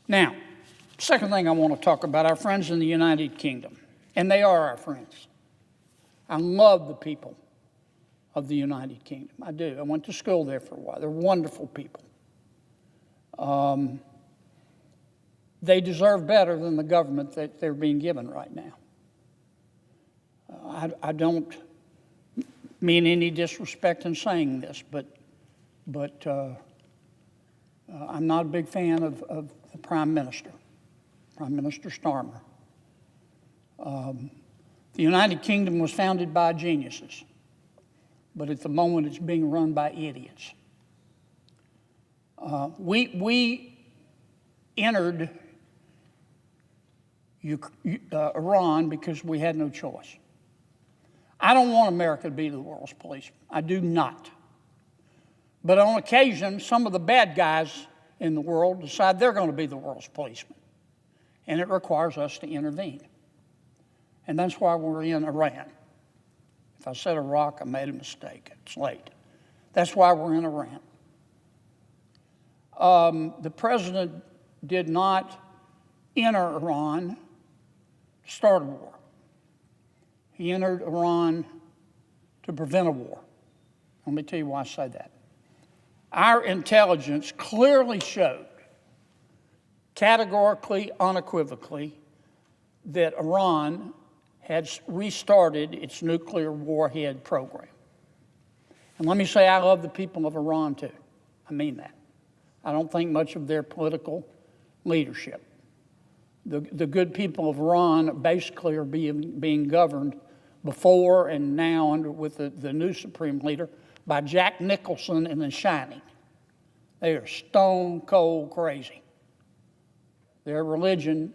Now, second thing I want to talk about, our friends in the United Kingdom. And they are our friends. I love the people of the United Kingdom. I do. I went to school there for a while. They're wonderful people. They deserve better than the government that they're being given right now. I don't mean any disrespect in saying this, but I'm not a big fan of the Prime Minister Starmer. The United Kingdom was founded by geniuses, but at the moment it's being run by idiots. We entered Iran because we had no choice. I don't want America to be the world's policeman. I do not. But on occasion, some of the bad guys in the world decide they're going to be the world's policeman. And it requires us to intervene. And that's why we're in Iran. If I said Iraq, I made a mistake. It's late. That's why we're in Iran. The president did not enter Iran to start a war. He entered Iran to prevent a war. Let me tell you why I say that. Our intelligence clearly showed, categorically, unequivocally, that Iran had restarted its nuclear warhead program. And let me say, I love the people of Iran too. I mean that. I don't think much of their political leadership. The good people of Iran basically are being governed before and now with the new supreme leader by Jack Nicholson in The Shining. They are stone cold crazy. Their religion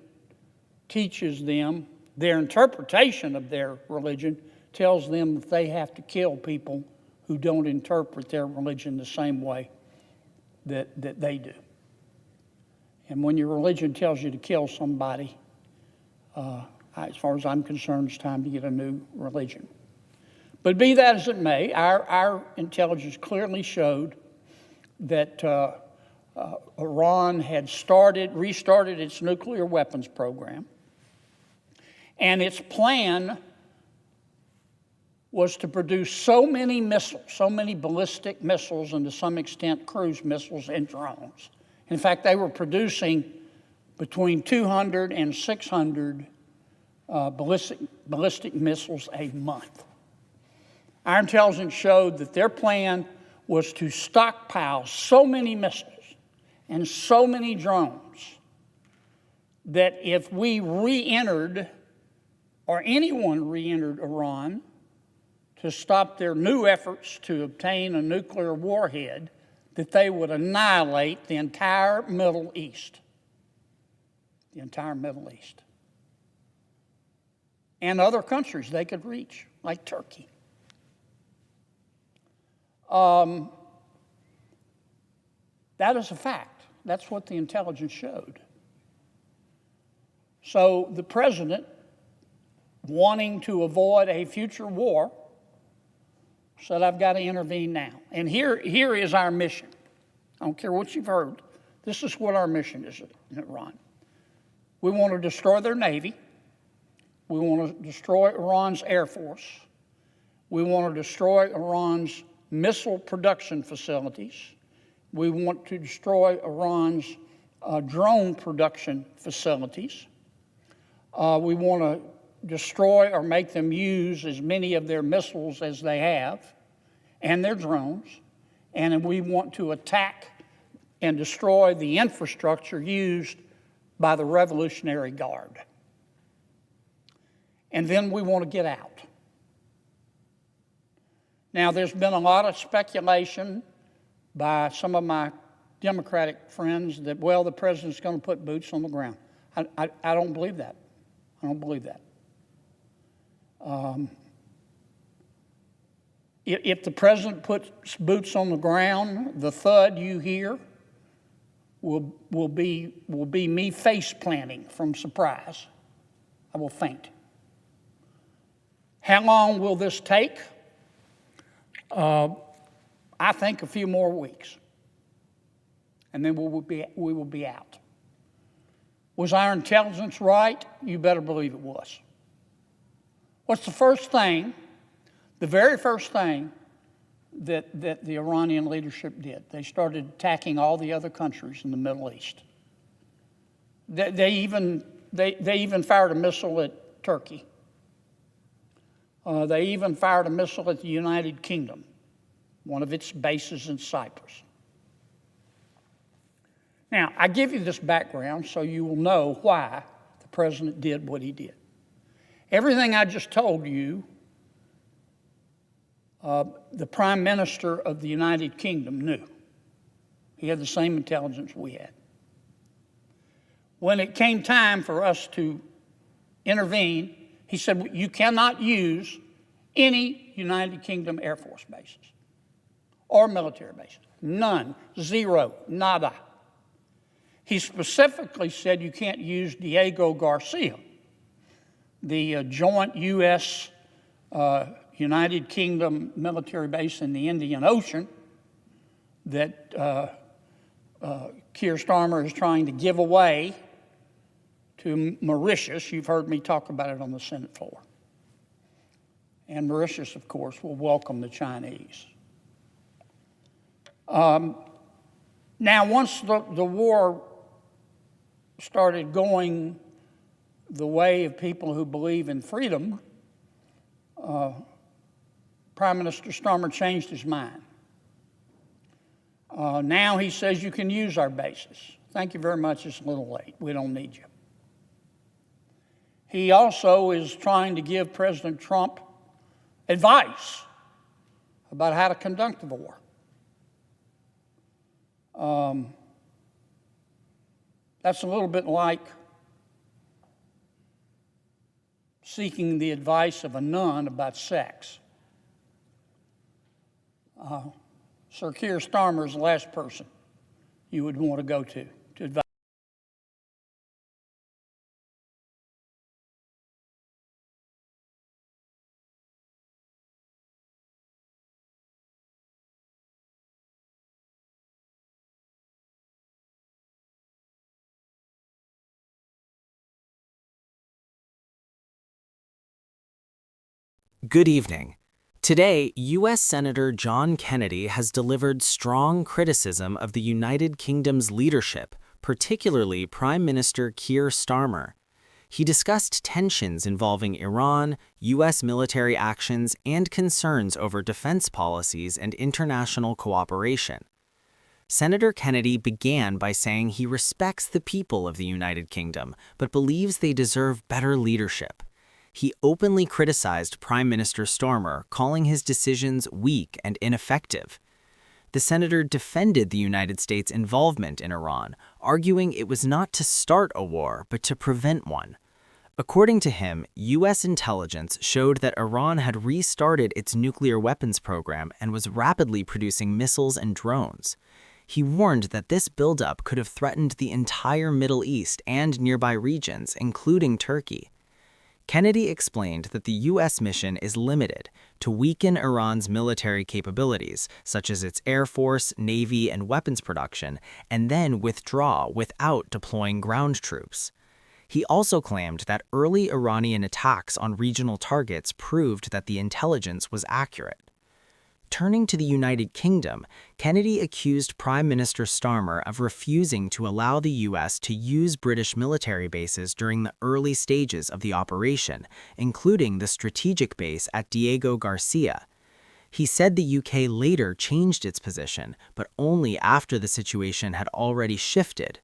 teaches them, their interpretation of their religion tells them that they have to kill people who don't interpret their religion the same way that they do. And when your religion tells you to kill somebody, as far as I'm concerned, it's time to get a new religion. But be that as it may, our intelligence clearly showed that Iran had restarted its nuclear weapons program, and its plan was to produce so many missiles, so many ballistic missiles, and to some extent cruise missiles and drones. In fact, they were producing between 200 and 600 ballistic missiles a month. Our intelligence showed that their plan was to stockpile so many missiles and so many drones that if we re-entered, or anyone re-entered Iran to stop their new efforts to obtain a nuclear warhead, that they would annihilate the entire Middle East. The entire Middle East. And other countries they could reach, like Turkey. That is a fact. That's what the intelligence showed. So the president, wanting to avoid a future war, said, I've got to intervene now. And here is our mission. I don't care what you've heard. This is what our mission is in Iran. We want to destroy their Navy. We want to destroy Iran's Air Force. We want to destroy Iran's missile production facilities. We want to destroy Iran's drone production facilities. We want to destroy or make them use as many of their missiles as they have and their drones. And we want to attack and destroy the infrastructure used by the Revolutionary Guard. And then we want to get out. Now, there's been a lot of speculation by some of my Democratic friends that, well, the president's going to put boots on the ground. I don't believe that. I don't believe that. If the president puts boots on the ground, the thud you hear will be me face planting from surprise. I will faint. How long will this take? I think a few more weeks, and then we will be out. Was our intelligence right? You better believe it was. What's the first thing, the very first thing that the Iranian leadership did? They started attacking all the other countries in the Middle East. They even fired a missile at Turkey. They even fired a missile at the United Kingdom, one of its bases in Cyprus. Now, I give you this background so you will know why the president did what he did. Everything I just told you, the Prime Minister of the United Kingdom knew. He had the same intelligence we had. When it came time for us to intervene, he said, you cannot use any United Kingdom Air Force bases or military bases. None, zero, nada. He specifically said you can't use Diego Garcia, the joint U.S. United Kingdom military base in the Indian Ocean that Keir Starmer is trying to give away to Mauritius. You've heard me talk about it on the Senate floor. And Mauritius, of course, will welcome the Chinese. Now, once the war started going the way of people who believe in freedom, Prime Minister Starmer changed his mind. Now he says you can use our bases. Thank you very much, it's a little late. We don't need you. He also is trying to give President Trump advice about how to conduct the war. That's a little bit like seeking the advice of a nun about sex. Sir Keir Starmer is the last person you would want to go to advise. Good evening. Today, U.S. Senator John Kennedy has delivered strong criticism of the United Kingdom's leadership, particularly Prime Minister Keir Starmer. He discussed tensions involving Iran, U.S. military actions, and concerns over defense policies and international cooperation. Senator Kennedy began by saying he respects the people of the United Kingdom, but believes they deserve better leadership. He openly criticized Prime Minister Starmer, calling his decisions weak and ineffective. The senator defended the United States' involvement in Iran, arguing it was not to start a war, but to prevent one. According to him, U.S. intelligence showed that Iran had restarted its nuclear weapons program and was rapidly producing missiles and drones. He warned that this buildup could have threatened the entire Middle East and nearby regions, including Turkey. Kennedy explained that the U.S. mission is limited to weaken Iran's military capabilities, such as its air force, navy, and weapons production, and then withdraw without deploying ground troops. He also claimed that early Iranian attacks on regional targets proved that the intelligence was accurate. Turning to the United Kingdom, Kennedy accused Prime Minister Starmer of refusing to allow the U.S. to use British military bases during the early stages of the operation, including the strategic base at Diego Garcia. He said the UK later changed its position, but only after the situation had already shifted.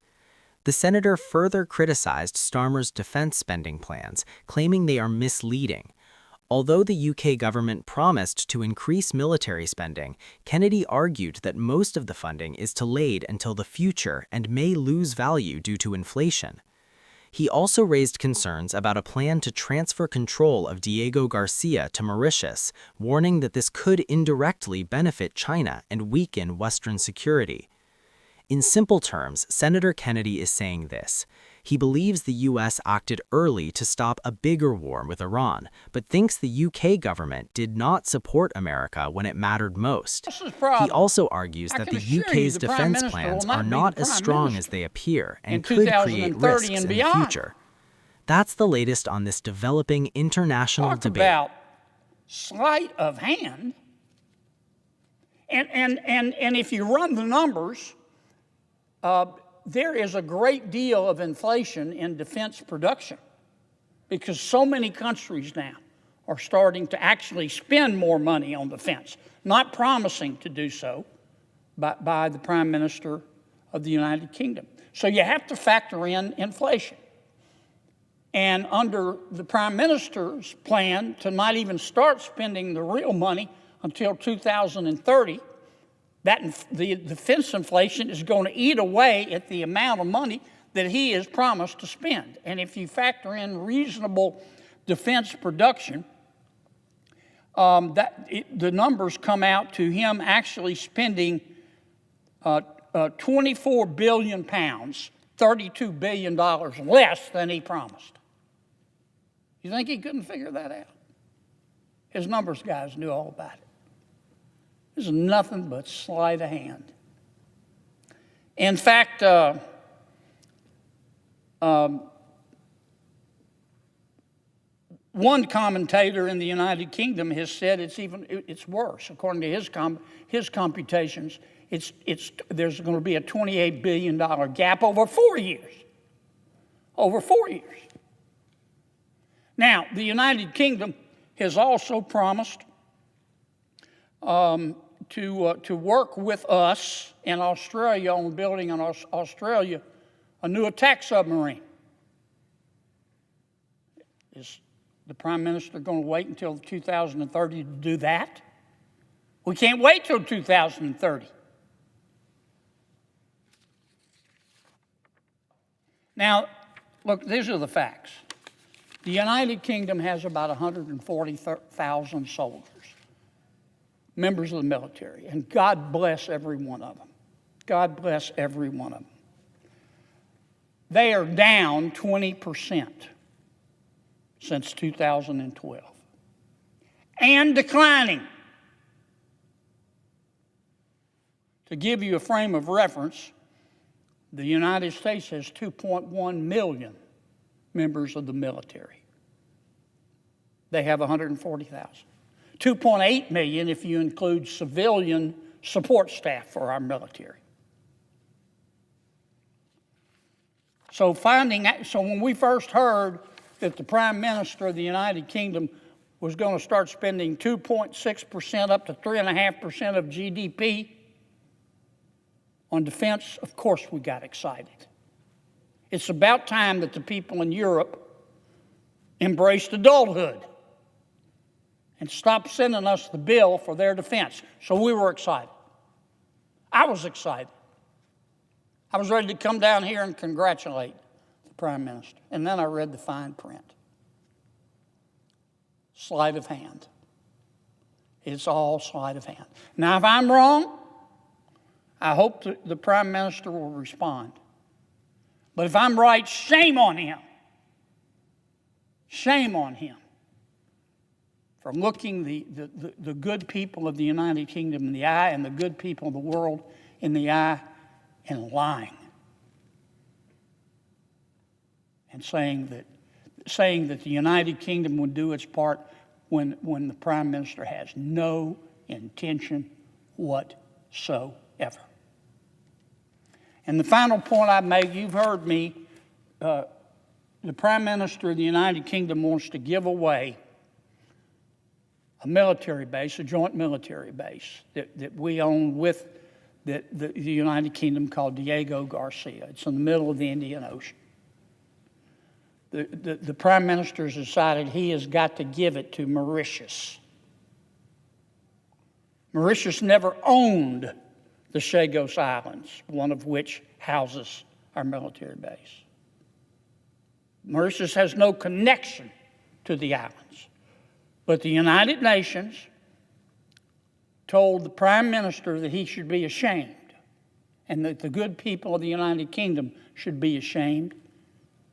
The senator further criticized Starmer's defense spending plans, claiming they are misleading. Although the UK government promised to increase military spending, Kennedy argued that most of the funding is delayed until the future and may lose value due to inflation. He also raised concerns about a plan to transfer control of Diego Garcia to Mauritius, warning that this could indirectly benefit China and weaken Western security. In simple terms, Senator Kennedy is saying this. He believes the U.S. acted early to stop a bigger war with Iran, but thinks the UK government did not support America when it mattered most. This is the problem. He also argues I that can the assure you UK's the Prime defense Minister plans will not are be not the as Prime strong Minister as they appear and in could create 2030 risks and in the beyond. future. That's the latest on this developing international Talk debate. about sleight of hand. And if you run the numbers, there is a great deal of inflation in defense production because so many countries now are starting to actually spend more money on defense, not promising to do so by the Prime Minister of the United Kingdom. So you have to factor in inflation. And under the Prime Minister's plan to not even start spending the real money until 2030, the defense inflation is going to eat away at the amount of money that he has promised to spend. And if you factor in reasonable defense production, the numbers come out to him actually spending 24 billion pounds, $32 billion less than he promised. You think he couldn't figure that out? His numbers guys knew all about it. This is nothing but sleight of hand. In fact, one commentator in the United Kingdom has said it's worse. According to his computations, there's going to be a $28 billion gap over 4 years. Over 4 years. Now, the United Kingdom has also promised to work with us in Australia on building in Australia a new attack submarine. Is the Prime Minister going to wait until 2030 to do that? We can't wait till 2030. Now, look, these are the facts. The United Kingdom has about 140,000 soldiers, members of the military, and God bless every one of them. God bless every one of them. They are down 20% since 2012 and declining. To give you a frame of reference, the United States has 2.1 million members of the military. They have 140,000. 2.8 million if you include civilian support staff for our military. So when we first heard that the Prime Minister of the United Kingdom was going to start spending 2.6% up to 3.5% of GDP on defense, of course we got excited. It's about time that the people in Europe embraced adulthood and stopped sending us the bill for their defense. So we were excited. I was excited. I was ready to come down here and congratulate the Prime Minister. And then I read the fine print. Sleight of hand. It's all sleight of hand. Now, if I'm wrong, I hope the Prime Minister will respond. But if I'm right, shame on him. Shame on him for looking the good people of the United Kingdom in the eye and the good people of the world in the eye and lying. And saying that the United Kingdom would do its part when the Prime Minister has no intention whatsoever. And the final point I make, you've heard me, the Prime Minister of the United Kingdom wants to give away a military base, a joint military base that we own with the United Kingdom called Diego Garcia. It's in the middle of the Indian Ocean. The Prime Minister has decided he has got to give it to Mauritius. Mauritius never owned the Chagos Islands, one of which houses our military base. Mauritius has no connection to the islands. But the United Nations told the Prime Minister that he should be ashamed and that the good people of the United Kingdom should be ashamed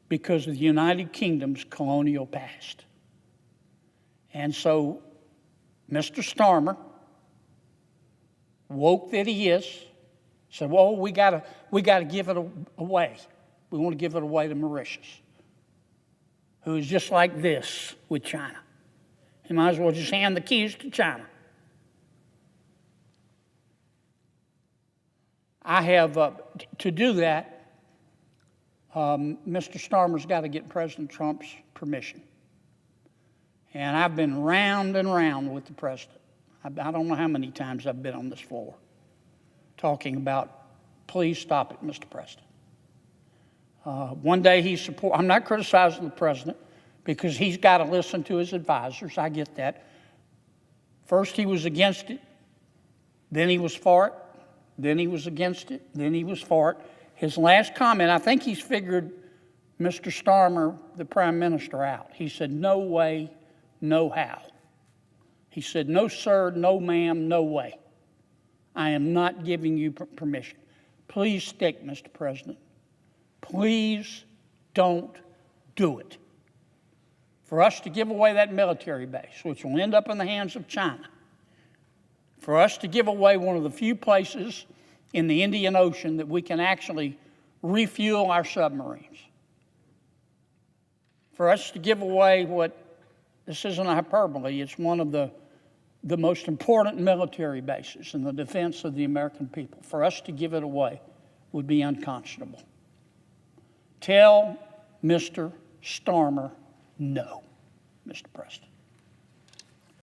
because of the United Kingdom's colonial past. And so, Mr. Starmer, woke that he is, said, well, we gotta give it away. We want to give it away to Mauritius, who is just like this with China. He might as well just hand the keys to China. I have, to do that, Mr. Starmer's got to get President Trump's permission. And I've been round and round with the president. I don't know how many times I've been on this floor talking about, please stop it, Mr. President. One day I'm not criticizing the president because he's got to listen to his advisors. I get that. First he was against it, then he was for it, then he was against it, then he was for it. His last comment, I think he's figured Mr. Starmer, the prime minister, out. He said, no way, no how. He said, no sir, no ma'am, no way. I am not giving you permission. Please stick, Mr. President. Please don't do it. For us to give away that military base, which will end up in the hands of China, for us to give away one of the few places in the Indian Ocean that we can actually refuel our submarines, for us to give away this isn't a hyperbole, it's one of the most important military bases in the defense of the American people. For us to give it away would be unconscionable. Tell Mr. Starmer no, Mr. President.